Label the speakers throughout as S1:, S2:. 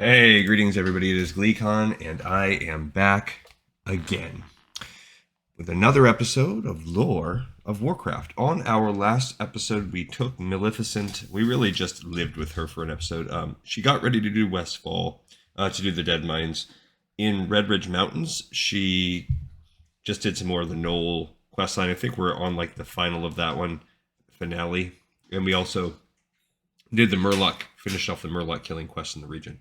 S1: Hey, greetings everybody. It is GleeCon, and I am back again with another episode of Lore of Warcraft. On our last episode, we took Maleficent. We really just lived with her for an episode. She got ready to do Westfall, to do the Dead Mines. In Redridge Mountains, she just did some more of the Knoll questline. I think we're on like the final of that one, finale. And we also did the Murloc, finished off the Murloc killing quest in the region.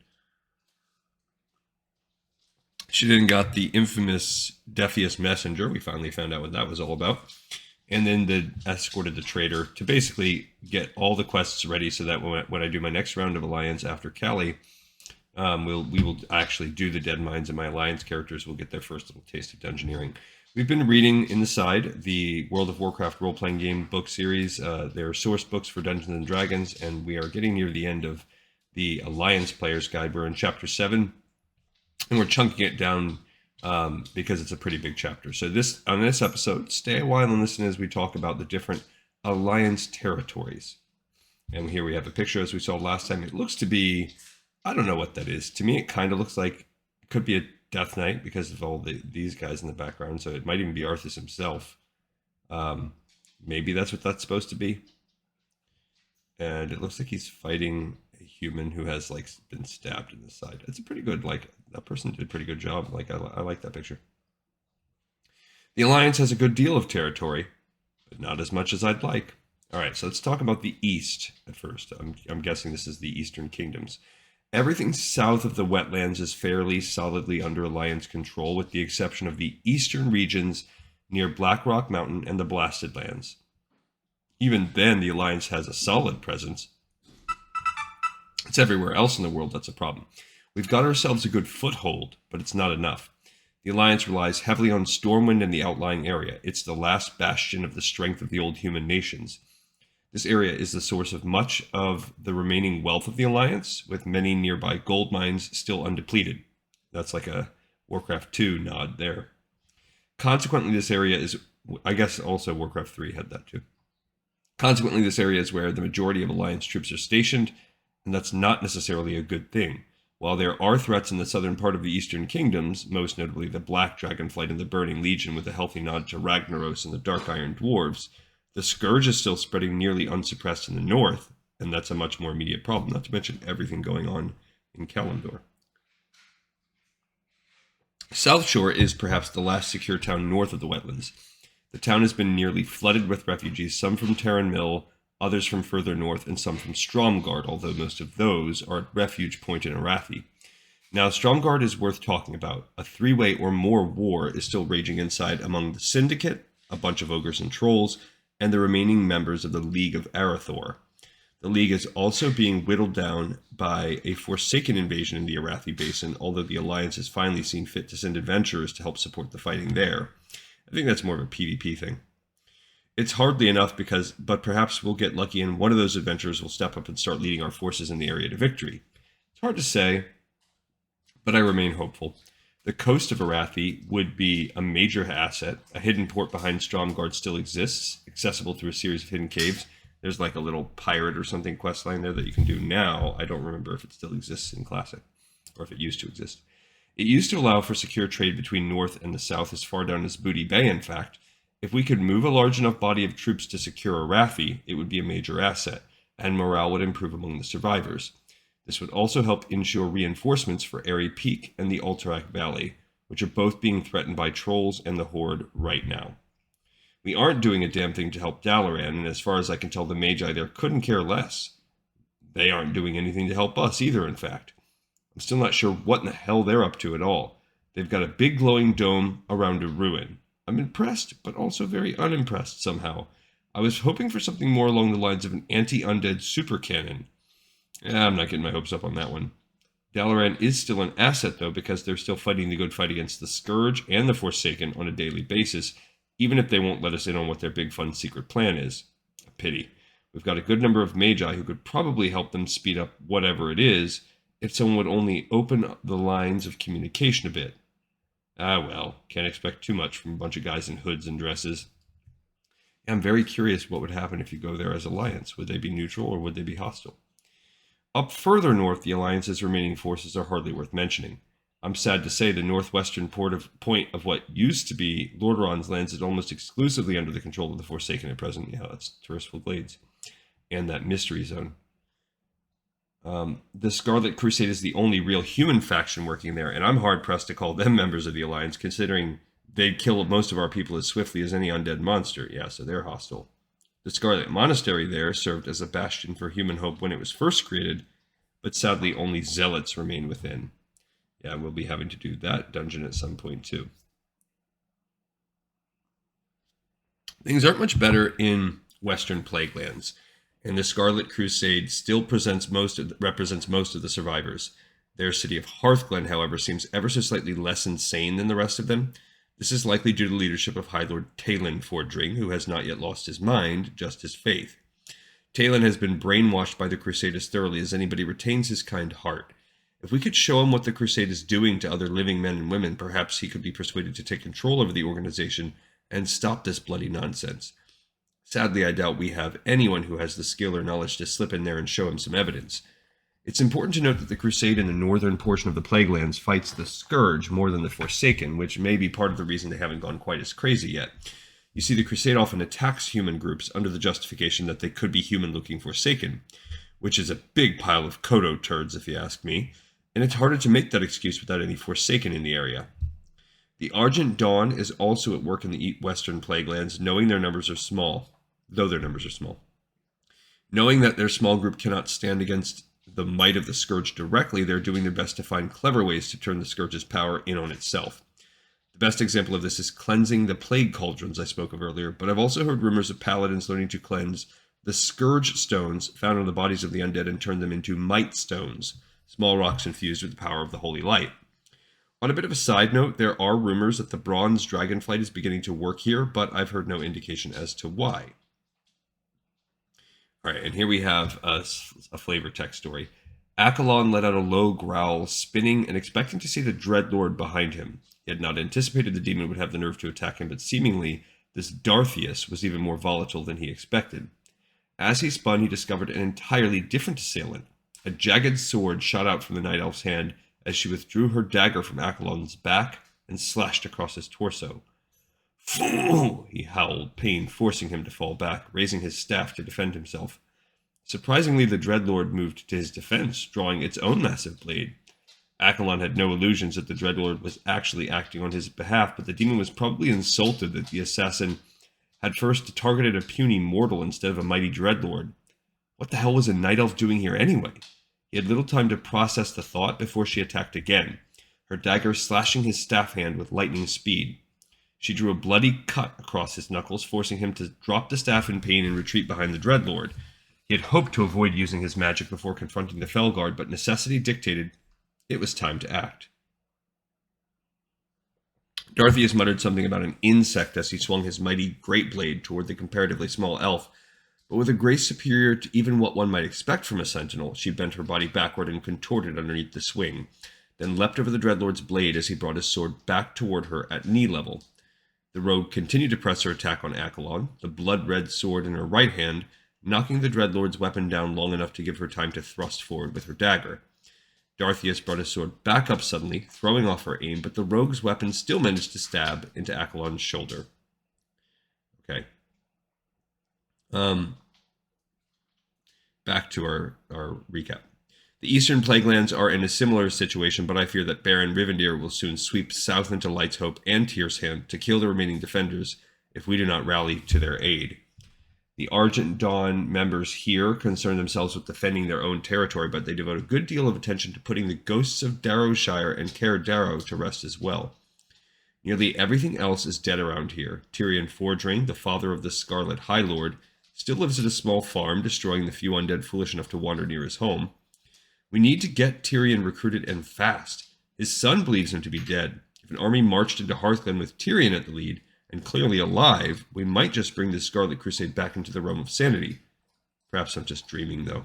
S1: She then got the infamous Defius Messenger. We finally found out what that was all about. And then escorted the trader to basically get all the quests ready so that when I do my next round of Alliance after Cali, we will actually do the Dead Mines, and my Alliance characters will get their first little taste of dungeoneering. We've been reading in the side the World of Warcraft role-playing game book series. They're source books for Dungeons and Dragons, and we are getting near the end of the Alliance Player's Guide. We're in Chapter 7. And we're chunking it down because it's a pretty big chapter. So on this episode, stay a while and listen as we talk about the different Alliance territories. And here we have a picture as we saw last time. It looks to be, I don't know what that is. To me, it kind of looks like it could be a Death Knight because of all these guys in the background. So it might even be Arthas himself. Maybe that's what that's supposed to be. And it looks like he's fighting a human who has like been stabbed in the side. It's a pretty good, like, that person did a pretty good job. Like, I like that picture. The Alliance has a good deal of territory, but not as much as I'd like. All right, so let's talk about the East at first. I'm guessing this is the Eastern Kingdoms. Everything south of the wetlands is fairly solidly under Alliance control, with the exception of the eastern regions near Blackrock Mountain and the Blasted Lands. Even then, the Alliance has a solid presence. It's everywhere else in the world that's a problem. We've got ourselves a good foothold, but it's not enough. The Alliance relies heavily on Stormwind and the outlying area. It's the last bastion of the strength of the old human nations. This area is the source of much of the remaining wealth of the Alliance, with many nearby gold mines still undepleted. That's like a Warcraft 2 nod there. Consequently, this area is, I guess also Warcraft 3 had that too. Consequently, this area is where the majority of Alliance troops are stationed, and that's not necessarily a good thing. While there are threats in the southern part of the Eastern Kingdoms, most notably the Black Dragonflight and the Burning Legion with a healthy nod to Ragnaros and the Dark Iron Dwarves, the Scourge is still spreading nearly unsuppressed in the north, and that's a much more immediate problem, not to mention everything going on in Kalimdor. South Shore is perhaps the last secure town north of the wetlands. The town has been nearly flooded with refugees, some from Terran Mill, others from further north, and some from Stromgarde, although most of those are at Refuge Point in Arathi. Now, Stromgarde is worth talking about. A three-way or more war is still raging inside among the Syndicate, a bunch of ogres and trolls, and the remaining members of the League of Arathor. The League is also being whittled down by a Forsaken invasion in the Arathi Basin, although the Alliance has finally seen fit to send adventurers to help support the fighting there. I think that's more of a PvP thing. It's hardly enough but perhaps we'll get lucky and one of those adventurers will step up and start leading our forces in the area to victory. It's hard to say, but I remain hopeful. The coast of Arathi would be a major asset. A hidden port behind Stromgarde still exists, accessible through a series of hidden caves. There's like a little pirate or something quest line there that you can do now. I don't remember if it still exists in Classic, or if it used to exist. It used to allow for secure trade between north and the south as far down as Booty Bay, in fact. If we could move a large enough body of troops to secure Arathi, it would be a major asset, and morale would improve among the survivors. This would also help ensure reinforcements for Airy Peak and the Alterac Valley, which are both being threatened by trolls and the Horde right now. We aren't doing a damn thing to help Dalaran, and as far as I can tell, the Magi there couldn't care less. They aren't doing anything to help us either, in fact. I'm still not sure what in the hell they're up to at all. They've got a big glowing dome around a ruin. I'm impressed, but also very unimpressed somehow. I was hoping for something more along the lines of an anti-undead super cannon. I'm not getting my hopes up on that one. Dalaran is still an asset, though, because they're still fighting the good fight against the Scourge and the Forsaken on a daily basis, even if they won't let us in on what their big fun secret plan is. A pity. We've got a good number of Magi who could probably help them speed up whatever it is, if someone would only open the lines of communication a bit. Ah, well, can't expect too much from a bunch of guys in hoods and dresses. I'm very curious what would happen if you go there as Alliance. Would they be neutral or would they be hostile? Up further north, the Alliance's remaining forces are hardly worth mentioning. I'm sad to say the northwestern point of what used to be Lordaeron's lands is almost exclusively under the control of the Forsaken at present. Yeah, that's Terrestrial Glades and that Mystery Zone. The Scarlet Crusade is the only real human faction working there, and I'm hard-pressed to call them members of the Alliance, considering they'd kill most of our people as swiftly as any undead monster. Yeah, so they're hostile. The Scarlet Monastery there served as a bastion for human hope when it was first created, but sadly only zealots remain within. Yeah, we'll be having to do that dungeon at some point too. Things aren't much better in Western Plaguelands, and the Scarlet Crusade still represents most of the survivors. Their city of Hearthglen, however, seems ever so slightly less insane than the rest of them. This is likely due to the leadership of High Lord Talon Fordring, who has not yet lost his mind, just his faith. Talon has been brainwashed by the Crusade as thoroughly as anybody retains his kind heart. If we could show him what the Crusade is doing to other living men and women, perhaps he could be persuaded to take control over the organization and stop this bloody nonsense. Sadly, I doubt we have anyone who has the skill or knowledge to slip in there and show him some evidence. It's important to note that the Crusade in the northern portion of the Plaguelands fights the Scourge more than the Forsaken, which may be part of the reason they haven't gone quite as crazy yet. You see, the Crusade often attacks human groups under the justification that they could be human-looking Forsaken, which is a big pile of Kodo turds, if you ask me, and it's harder to make that excuse without any Forsaken in the area. The Argent Dawn is also at work in the western Plaguelands, knowing their numbers are small. Knowing that their small group cannot stand against the might of the Scourge directly, they're doing their best to find clever ways to turn the Scourge's power in on itself. The best example of this is cleansing the plague cauldrons I spoke of earlier, but I've also heard rumors of paladins learning to cleanse the Scourge stones found on the bodies of the undead and turn them into might stones, small rocks infused with the power of the holy light. On a bit of a side note, there are rumors that the bronze dragonflight is beginning to work here, but I've heard no indication as to why. All right, and here we have a flavor text story. Accolon let out a low growl, spinning and expecting to see the Dreadlord behind him. He had not anticipated the demon would have the nerve to attack him, but seemingly this Darthius was even more volatile than he expected. As he spun, he discovered an entirely different assailant. A jagged sword shot out from the Night Elf's hand as she withdrew her dagger from Accolon's back and slashed across his torso. "Fool!" he howled, pain forcing him to fall back, raising his staff to defend himself. Surprisingly, the Dreadlord moved to his defense, drawing its own massive blade. Accolon had no illusions that the Dreadlord was actually acting on his behalf, but the demon was probably insulted that the assassin had first targeted a puny mortal instead of a mighty Dreadlord. What the hell was a Night Elf doing here anyway? He had little time to process the thought before she attacked again, her dagger slashing his staff hand with lightning speed. She drew a bloody cut across his knuckles, forcing him to drop the staff in pain and retreat behind the Dreadlord. He had hoped to avoid using his magic before confronting the Felguard, but necessity dictated it was time to act. Darthius muttered something about an insect as he swung his mighty great blade toward the comparatively small elf, but with a grace superior to even what one might expect from a sentinel, she bent her body backward and contorted underneath the swing, then leapt over the Dreadlord's blade as he brought his sword back toward her at knee level. The rogue continued to press her attack on Accolon, the blood-red sword in her right hand, knocking the Dreadlord's weapon down long enough to give her time to thrust forward with her dagger. Darthius brought his sword back up suddenly, throwing off her aim, but the rogue's weapon still managed to stab into Accolon's shoulder. Okay. Back to our recap. The Eastern Plaguelands are in a similar situation, but I fear that Baron Rivendir will soon sweep south into Light's Hope and Tyr's Hand to kill the remaining defenders if we do not rally to their aid. The Argent Dawn members here concern themselves with defending their own territory, but they devote a good deal of attention to putting the ghosts of Darrowshire and Caer Darrow to rest as well. Nearly everything else is dead around here. Tyrion Fordring, the father of the Scarlet High Lord, still lives at a small farm, destroying the few undead foolish enough to wander near his home. We need to get Tyrion recruited and fast. His son believes him to be dead. If an army marched into Hearthglen with Tyrion at the lead, and clearly alive, we might just bring the Scarlet Crusade back into the realm of sanity. Perhaps I'm just dreaming, though.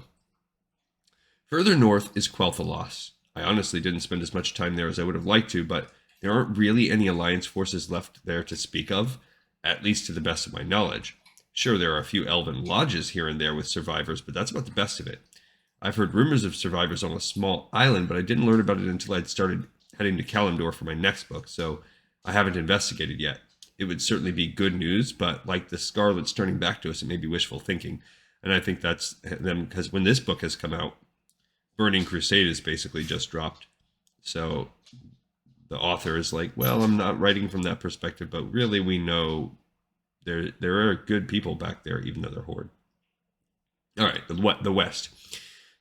S1: Further north is Quel'Thalas. I honestly didn't spend as much time there as I would have liked to, but there aren't really any Alliance forces left there to speak of, at least to the best of my knowledge. Sure, there are a few elven lodges here and there with survivors, but that's about the best of it. I've heard rumors of survivors on a small island, but I didn't learn about it until I'd started heading to Kalimdor for my next book, so I haven't investigated yet. It would certainly be good news, but like the Scarlets turning back to us, it may be wishful thinking. And I think that's them, because when this book has come out, Burning Crusade is basically just dropped. So the author is like, well, I'm not writing from that perspective, but really we know there are good people back there, even though they're Horde. All right, the West.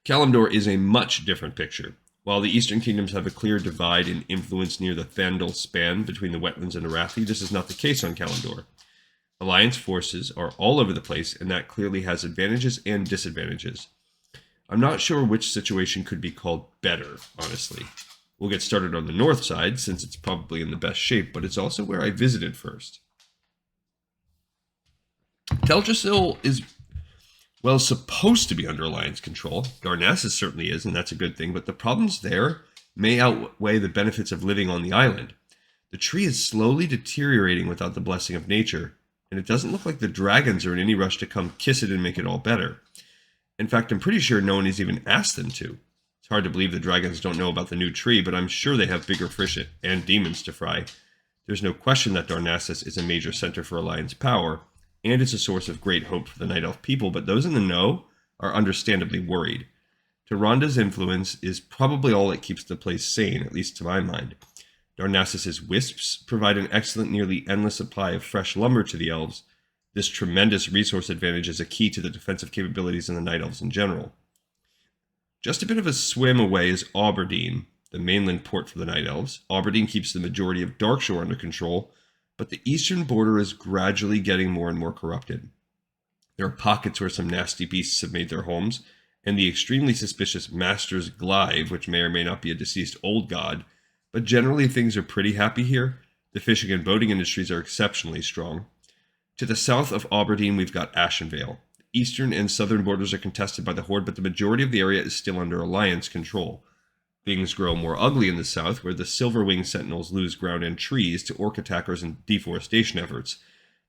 S1: Kalimdor is a much different picture. While the Eastern Kingdoms have a clear divide in influence near the Thandal span between the wetlands and Arathi, this is not the case on Kalimdor. Alliance forces are all over the place, and that clearly has advantages and disadvantages. I'm not sure which situation could be called better, honestly. We'll get started on the north side, since it's probably in the best shape, but it's also where I visited first. Teldrassil is, well, supposed to be under Alliance control. Darnassus certainly is, and that's a good thing, but the problems there may outweigh the benefits of living on the island. The tree is slowly deteriorating without the blessing of nature, and it doesn't look like the dragons are in any rush to come kiss it and make it all better. In fact, I'm pretty sure no one has even asked them to. It's hard to believe the dragons don't know about the new tree, but I'm sure they have bigger fish and demons to fry. There's no question that Darnassus is a major center for Alliance power, and it's a source of great hope for the Night Elf people, but those in the know are understandably worried. Tyranda's influence is probably all that keeps the place sane, at least to my mind. Darnassus's wisps provide an excellent, nearly endless supply of fresh lumber to the elves. This tremendous resource advantage is a key to the defensive capabilities in the Night Elves in general. Just a bit of a swim away is Aberdeen, the mainland port for the Night Elves. Aberdeen keeps the majority of Darkshore under control, but the eastern border is gradually getting more and more corrupted. There are pockets where some nasty beasts have made their homes, and the extremely suspicious Master's Glaive, which may or may not be a deceased old god, but generally things are pretty happy here. The fishing and boating industries are exceptionally strong. To the south of Aberdeen, we've got Ashenvale. The eastern and southern borders are contested by the Horde, but the majority of the area is still under Alliance control. Things grow more ugly in the south, where the Silverwing Sentinels lose ground and trees to orc attackers and deforestation efforts.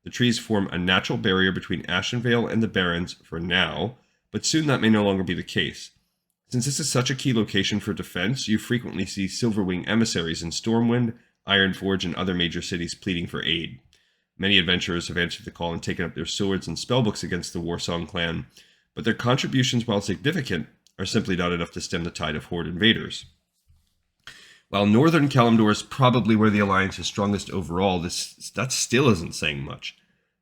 S1: The trees form a natural barrier between Ashenvale and the Barrens for now, but soon that may no longer be the case. Since this is such a key location for defense, you frequently see Silverwing emissaries in Stormwind, Ironforge, and other major cities pleading for aid. Many adventurers have answered the call and taken up their swords and spellbooks against the Warsong clan, but their contributions, while significant, are simply not enough to stem the tide of Horde invaders. While northern Kalimdor is probably where the Alliance is strongest overall, that still isn't saying much.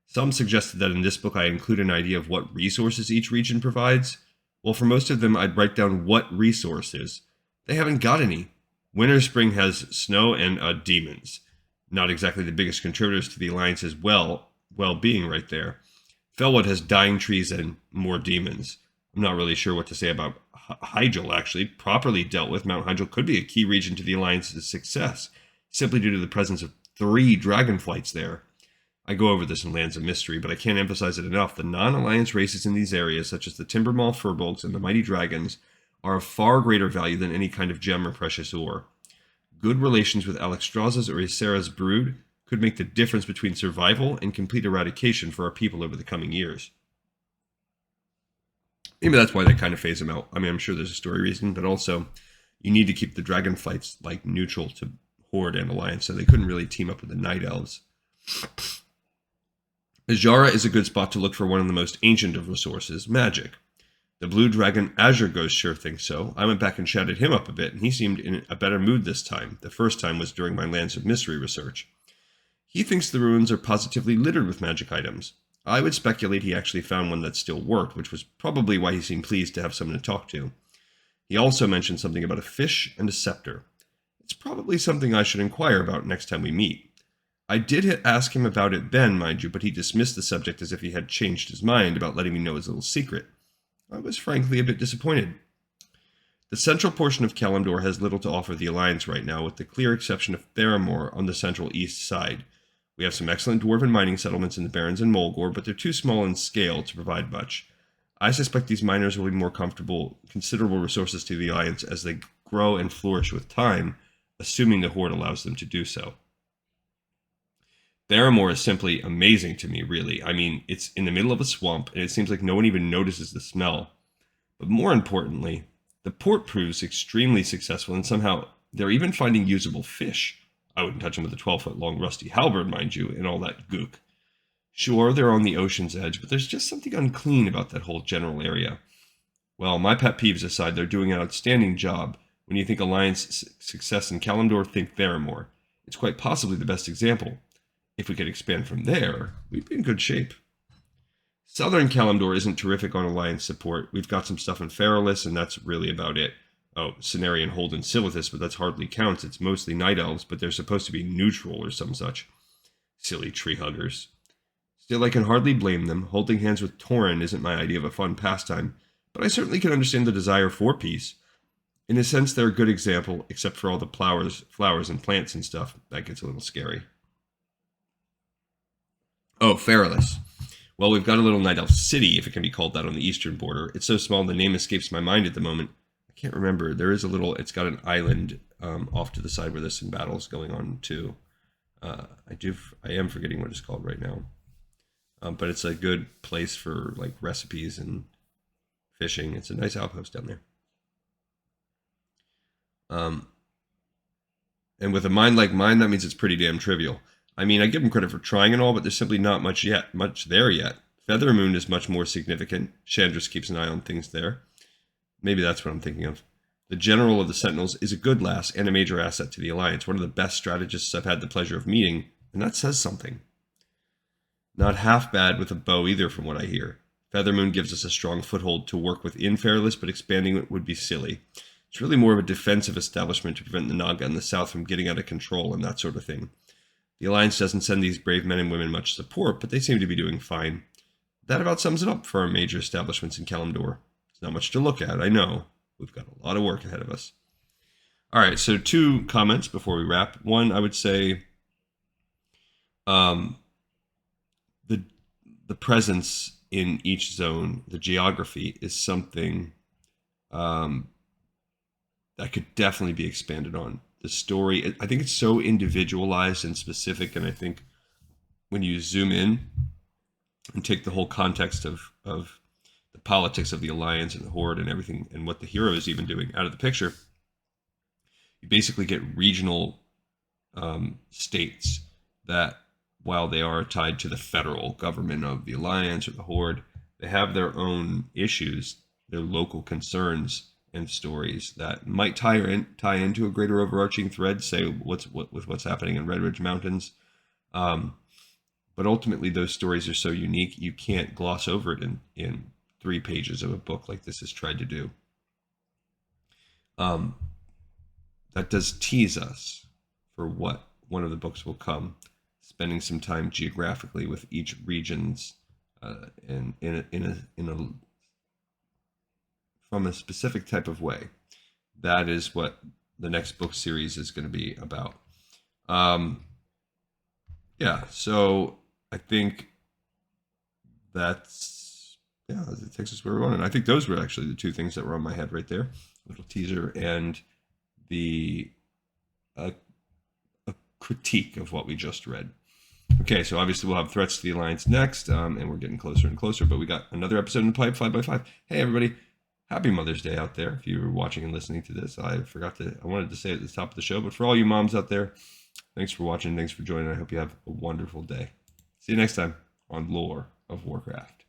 S1: Some suggested that in this book I include an idea of what resources each region provides. Well, for most of them, I'd write down what resources. They haven't got any. Winterspring has snow and demons. Not exactly the biggest contributors to the Alliance's well-being right there. Felwood has dying trees and more demons. I'm not really sure what to say about Hyjal, actually. Properly dealt with, Mount Hyjal could be a key region to the Alliance's success, simply due to the presence of 3 dragonflights there. I go over this in Lands of Mystery, but I can't emphasize it enough. The non-Alliance races in these areas, such as the Timbermaw Furbolgs and the Mighty Dragons, are of far greater value than any kind of gem or precious ore. Good relations with Alexstrasza's or Ysera's brood could make the difference between survival and complete eradication for our people over the coming years. Maybe that's why they kind of phase them out. I mean, I'm sure there's a story reason, but also you need to keep the dragonflights like neutral to Horde and Alliance, so they couldn't really team up with the Night Elves. Azshara is a good spot to look for one of the most ancient of resources, magic. The blue dragon Azure Ghost sure thinks so. I went back and chatted him up a bit, and he seemed in a better mood this time. The first time was during my Lands of Mystery research. He thinks the ruins are positively littered with magic items. I would speculate he actually found one that still worked, which was probably why he seemed pleased to have someone to talk to. He also mentioned something about a fish and a scepter. It's probably something I should inquire about next time we meet. I did ask him about it then, mind you, but he dismissed the subject as if he had changed his mind about letting me know his little secret. I was frankly a bit disappointed. The central portion of Kalimdor has little to offer the Alliance right now, with the clear exception of Theramore on the central east side. We have some excellent dwarven mining settlements in the Barrens and Mulgore, but they're too small in scale to provide much. I suspect these miners will be more considerable resources to the Alliance as they grow and flourish with time, assuming the Horde allows them to do so. Theramore is simply amazing to me, really. I mean, it's in the middle of a swamp, and it seems like no one even notices the smell. But more importantly, the port proves extremely successful, and somehow they're even finding usable fish. I wouldn't touch them with a 12-foot long rusty halberd, mind you, and all that gook. Sure, they're on the ocean's edge, but there's just something unclean about that whole general area. Well, my pet peeves aside, they're doing an outstanding job. When you think Alliance success in Kalimdor, think Theramore. It's quite possibly the best example. If we could expand from there, we'd be in good shape. Southern Kalimdor isn't terrific on Alliance support. We've got some stuff in Feralis, and that's really about it. Oh, Cenarian, Hold, and Silithus, but that's hardly counts. It's mostly Night Elves, but they're supposed to be neutral or some such. Silly tree huggers. Still, I can hardly blame them. Holding hands with Tauren isn't my idea of a fun pastime, but I certainly can understand the desire for peace. In a sense, they're a good example, except for all the flowers and plants and stuff. That gets a little scary. Oh, Feralis. Well, we've got a little Night Elf city, if it can be called that, on the eastern border. It's so small the name escapes my mind at the moment. I can't remember. There is a little, it's got an island off to the side where there's some battles going on too. I am forgetting what it's called right now. But it's a good place for like recipes and fishing. It's a nice outpost down there. And with a mind like mine, that means it's pretty damn trivial. I mean, I give them credit for trying and all, but there's simply not much there yet. Feathermoon is much more significant. Chandris keeps an eye on things there. Maybe that's what I'm thinking of. The General of the Sentinels is a good lass and a major asset to the Alliance. One of the best strategists I've had the pleasure of meeting, and that says something. Not half bad with a bow either, from what I hear. Feathermoon gives us a strong foothold to work within Feralis, but expanding it would be silly. It's really more of a defensive establishment to prevent the Naga in the south from getting out of control and that sort of thing. The Alliance doesn't send these brave men and women much support, but they seem to be doing fine. That about sums it up for our major establishments in Kalimdor. It's not much to look at, I know. We've got a lot of work ahead of us. All right, so 2 comments before we wrap. One, I would say the presence in each zone, the geography, is something that could definitely be expanded on. The story, I think it's so individualized and specific, and I think when you zoom in and take the whole context of the politics of the Alliance and the Horde and everything, and what the hero is even doing out of the picture, you basically get regional states that, while they are tied to the federal government of the Alliance or the Horde, they have their own issues, their local concerns and stories that might tie into a greater overarching thread, say what's happening in Red Ridge Mountains. But ultimately, those stories are so unique, you can't gloss over it in 3 pages of a book like this has tried to do. That does tease us for what one of the books will come, spending some time geographically with each region's and from a specific type of way. That is what the next book series is going to be about. So I think it takes us where we're going. And I think those were actually the 2 things that were on my head right there. A little teaser and the a critique of what we just read. Okay, so obviously we'll have Threats to the Alliance next, and we're getting closer and closer, but we got another episode in the pipe, 5x5. Hey, everybody. Happy Mother's Day out there. If you were watching and listening to this, I wanted to say it at the top of the show, but for all you moms out there, thanks for watching. Thanks for joining. I hope you have a wonderful day. See you next time on Lore of Warcraft.